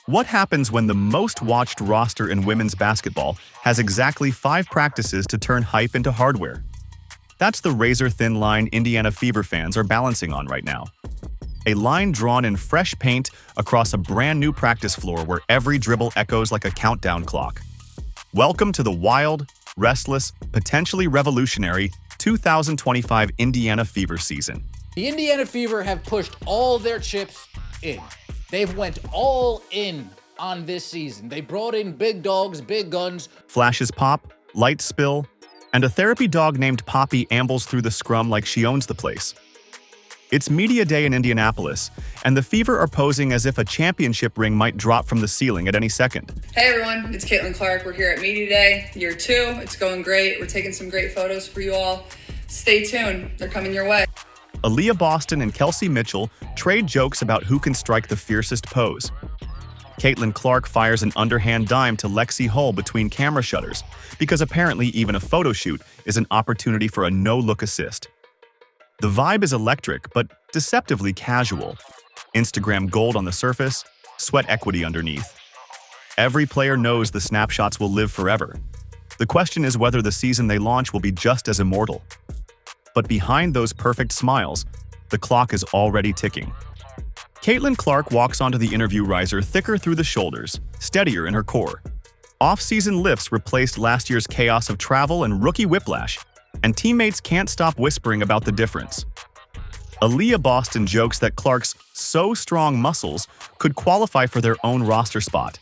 What happens when the most watched roster in women's basketball has exactly 5 practices to turn hype into hardware? That's the razor-thin line Indiana Fever fans are balancing on right now. A line drawn in fresh paint across a brand new practice floor where every dribble echoes like a countdown clock. Welcome to the wild, restless, potentially revolutionary 2025 Indiana Fever season. The Indiana Fever have pushed all their chips in. They've went all in on this season. They brought in big dogs, big guns. Flashes pop, lights spill, and a therapy dog named Poppy ambles through the scrum like she owns the place. It's media day in Indianapolis, and the Fever are posing as if a championship ring might drop from the ceiling at any second. Hey everyone, it's Caitlin Clark. We're here at Media Day, year 2. It's going great. We're taking some great photos for you all. Stay tuned. They're coming your way. Aaliyah Boston and Kelsey Mitchell trade jokes about who can strike the fiercest pose. Caitlin Clark fires an underhand dime to Lexi Hull between camera shutters, because apparently even a photo shoot is an opportunity for a no-look assist. The vibe is electric, but deceptively casual. Instagram gold on the surface, sweat equity underneath. Every player knows the snapshots will live forever. The question is whether the season they launch will be just as immortal. But behind those perfect smiles, the clock is already ticking. Caitlin Clark walks onto the interview riser thicker through the shoulders, steadier in her core. Off-season lifts replaced last year's chaos of travel and rookie whiplash, and teammates can't stop whispering about the difference. Aaliyah Boston jokes that Clark's so-strong muscles could qualify for their own roster spot.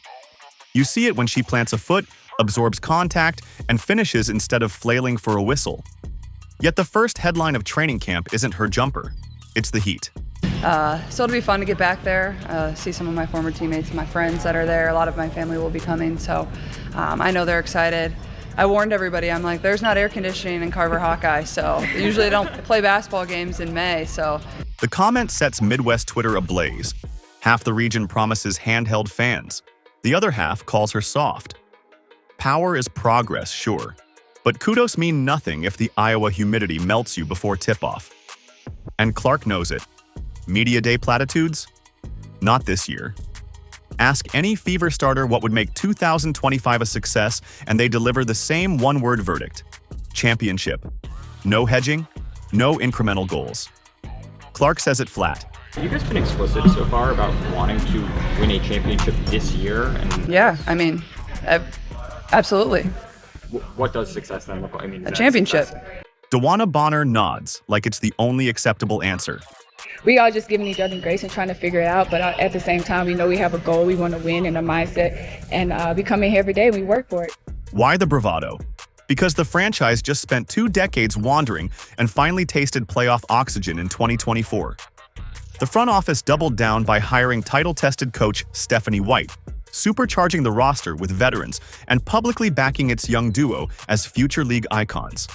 You see it when she plants a foot, absorbs contact, and finishes instead of flailing for a whistle. Yet the first headline of training camp isn't her jumper, it's the heat. So it'll be fun to get back there, see some of my former teammates, my friends that are there. A lot of my family will be coming, so I know they're excited. I warned everybody, I'm like, there's not air conditioning in Carver Hawkeye, so usually I don't play basketball games in May, so. The comment sets Midwest Twitter ablaze. Half the region promises handheld fans. The other half calls her soft. Power is progress, sure. But kudos mean nothing if the Iowa humidity melts you before tip-off. And Clark knows it. Media Day platitudes? Not this year. Ask any Fever starter what would make 2025 a success, and they deliver the same one-word verdict. Championship. No hedging, no incremental goals. Clark says it flat. Have you guys been explicit so far about wanting to win a championship this year? Yeah, I mean, absolutely. What does success then look like? I mean, a championship. DeWanna Bonner nods, like it's the only acceptable answer. We all just giving each other grace and trying to figure it out, but at the same time, we know we have a goal, we want to win and a mindset, and we come in here every day and we work for it. Why the bravado? Because the franchise just spent 2 decades wandering and finally tasted playoff oxygen in 2024. The front office doubled down by hiring title-tested coach Stephanie White, supercharging the roster with veterans, and publicly backing its young duo as future league icons.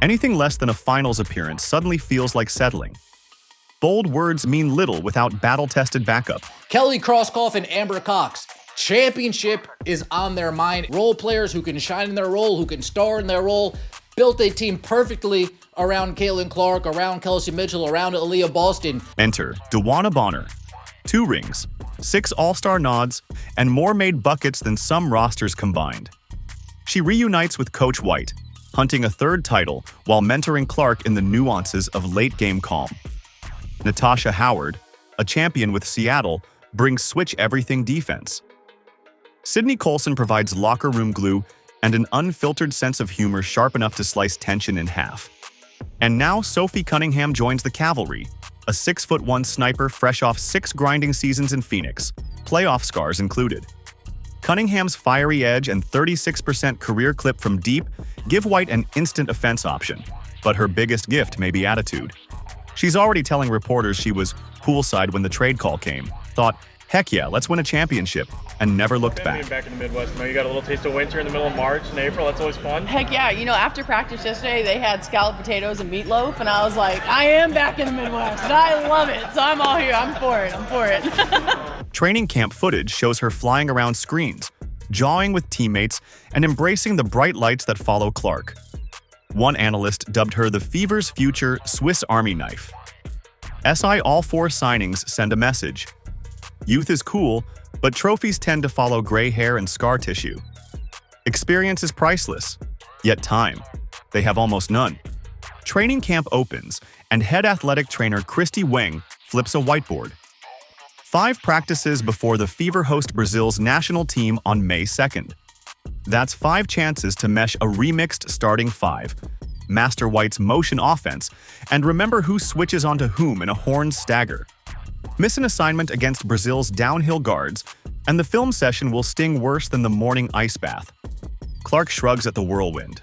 Anything less than a finals appearance suddenly feels like settling. Bold words mean little without battle-tested backup. Kelly Krauskopf and Amber Cox. Championship is on their mind. Role players who can shine in their role, who can star in their role. Built a team perfectly around Caitlin Clark, around Kelsey Mitchell, around Aaliyah Boston. Enter DeWanna Bonner. 2 rings, 6 All-Star nods, and more made buckets than some rosters combined. She reunites with Coach White, hunting a 3rd title while mentoring Clark in the nuances of late-game calm. Natasha Howard, a champion with Seattle, brings switch-everything defense. Sydney Colson provides locker room glue and an unfiltered sense of humor sharp enough to slice tension in half. And now Sophie Cunningham joins the cavalry, a 6'1" sniper fresh off 6 grinding seasons in Phoenix, playoff scars included. Cunningham's fiery edge and 36% career clip from deep give White an instant offense option, but her biggest gift may be attitude. She's already telling reporters she was poolside when the trade call came, thought, heck yeah, let's win a championship, and never looked back. Being back in the Midwest, you got a little taste of winter in the middle of March and April. That's always fun. Heck yeah. After practice yesterday, they had scalloped potatoes and meatloaf, and I was like, I am back in the Midwest, and I love it. So I'm all here. I'm for it. Training camp footage shows her flying around screens, jawing with teammates, and embracing the bright lights that follow Clark. One analyst dubbed her the Fever's future Swiss Army knife. SI all 4 signings send a message. Youth is cool, But trophies tend to follow gray hair and scar tissue. Experience is priceless, yet time, they have almost none. Training camp opens, and head athletic trainer Christy Weng flips a whiteboard. 5 practices before the Fever host Brazil's national team on May 2nd. That's 5 chances to mesh a remixed starting 5, master White's motion offense, and remember who switches onto whom in a horned stagger. Miss an assignment against Brazil's downhill guards, and the film session will sting worse than the morning ice bath. Clark shrugs at the whirlwind.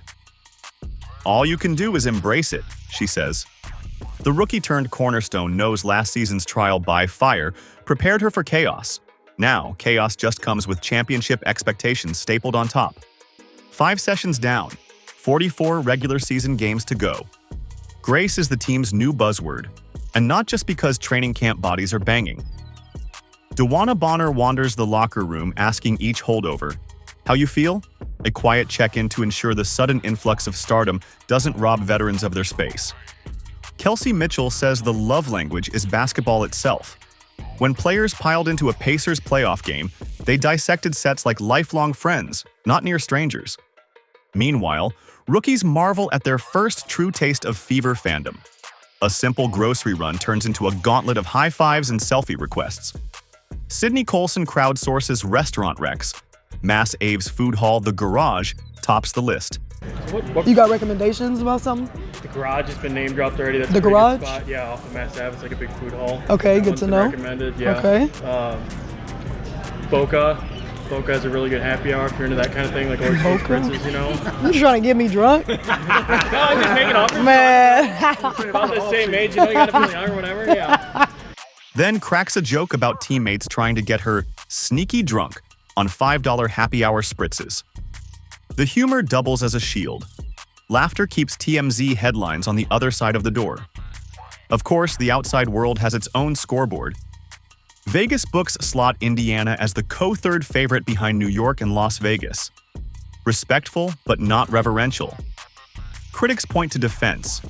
All you can do is embrace it, she says. The rookie-turned-cornerstone knows last season's trial by fire prepared her for chaos. Now, chaos just comes with championship expectations stapled on top. 5 sessions down, 44 regular season games to go. Grace is the team's new buzzword, and not just because training camp bodies are banging. Dewana Bonner wanders the locker room asking each holdover, "How you feel?" A quiet check-in to ensure the sudden influx of stardom doesn't rob veterans of their space. Kelsey Mitchell says the love language is basketball itself. When players piled into a Pacers playoff game, they dissected sets like lifelong friends, not near strangers. Meanwhile, rookies marvel at their first true taste of Fever fandom. A simple grocery run turns into a gauntlet of high fives and selfie requests. Sydney Colson crowdsources restaurant recs. Mass Aves food hall The Garage tops the list. You got recommendations about something? The Garage has been name dropped already. That's The a pretty Garage? good spot. Yeah, off of Mass Ave. It's like a big food hall. Okay, That good one's to been know. Recommended, yeah. Okay. Boca has a really good happy hour if you're into that kind of thing, like orange juice spritzes, you know. You trying to get me drunk? No, I'm just making offers. Man. About the same age, you know, you gotta feel young or whatever, yeah. Then cracks a joke about teammates trying to get her sneaky drunk on $5 happy hour spritzes. The humor doubles as a shield. Laughter keeps TMZ headlines on the other side of the door. Of course, the outside world has its own scoreboard. Vegas books slot Indiana as the co-third favorite behind New York and Las Vegas. Respectful, but not reverential. Critics point to defense.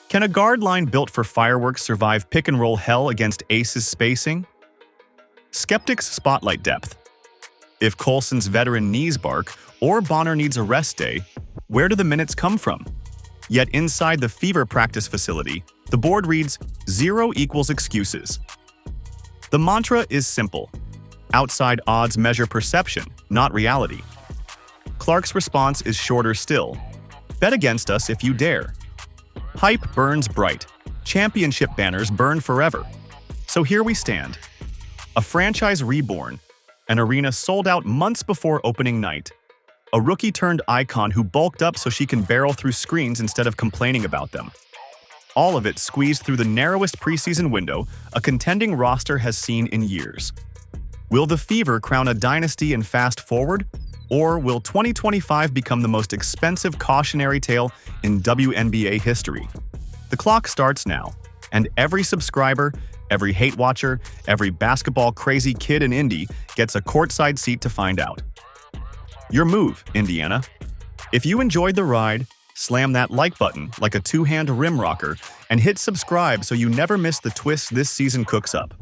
Can a guard line built for fireworks survive pick-and-roll hell against Ace's spacing? Skeptics spotlight depth. If Colson's veteran knees bark or Bonner needs a rest day, where do the minutes come from? Yet inside the Fever practice facility, the board reads 0 equals excuses. The mantra is simple. Outside odds measure perception, not reality. Clark's response is shorter still. Bet against us if you dare. Hype burns bright. Championship banners burn forever. So here we stand. A franchise reborn. An arena sold out months before opening night. A rookie-turned-icon who bulked up so she can barrel through screens instead of complaining about them. All of it squeezed through the narrowest preseason window a contending roster has seen in years. Will the Fever crown a dynasty and fast forward? Or will 2025 become the most expensive cautionary tale in WNBA history? The clock starts now, and every subscriber, every hate watcher, every basketball-crazy kid in Indy gets a courtside seat to find out. Your move, Indiana. If you enjoyed the ride, slam that like button like a two-hand rim rocker and hit subscribe so you never miss the twists this season cooks up.